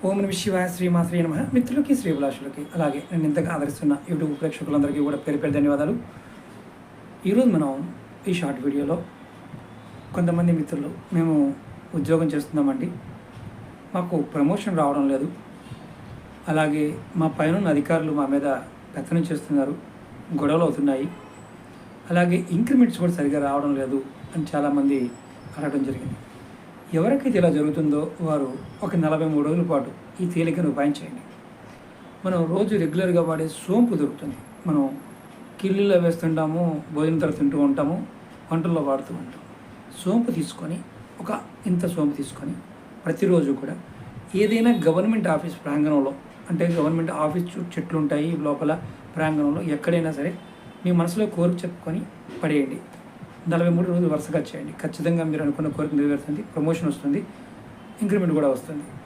ఓం నమ శివాయ శ్రీమాత్రే నమః. మిత్రులకి శ్రీభిలాషులకి అలాగే నేను ఇంతగా ఆదరిస్తున్న యూట్యూబ్ ప్రేక్షకులందరికీ కూడా పేరు పేరు ధన్యవాదాలు. ఈరోజు మనం ఈ షార్ట్ వీడియోలో కొంతమంది మిత్రులు మేము ఉద్యోగం చేస్తున్నామండి, మాకు ప్రమోషన్ రావడం లేదు, అలాగే మా పైన అధికారులు మా మీద పెత్తనం చేస్తున్నారు, గొడవలు అవుతున్నాయి, అలాగే ఇంక్రిమెంట్స్ కూడా సరిగా రావడం లేదు అని చాలామంది అడగడం జరిగింది. ఎవరికైతే ఇలా జరుగుతుందో వారు ఒక 43 రోజుల పాటు ఈ తేలికను ఉపాయం చేయండి. మనం రోజు రెగ్యులర్గా వాడే సోంపు దొరుకుతుంది, మనం కిల్లులో వేస్తుంటాము, భోజనం తర్వాత తింటూ ఉంటాము, వంటల్లో వాడుతూ ఉంటాం. సోంపు తీసుకొని ఇంత సోంపు తీసుకొని ప్రతిరోజు కూడా ఏదైనా గవర్నమెంట్ ఆఫీస్ ప్రాంగణంలో, అంటే గవర్నమెంట్ ఆఫీస్ చెట్లు ఉంటాయి లోపల ప్రాంగణంలో, ఎక్కడైనా సరే మీ మనసులో కోరిక చెప్పుకొని పడేయండి. 43 రోజులు వరుసగా చేయండి. ఖచ్చితంగా మీరు అనుకున్న కోరిక నెరవేరుతుంది, ప్రమోషన్ వస్తుంది, ఇంక్రిమెంట్ కూడా వస్తుంది.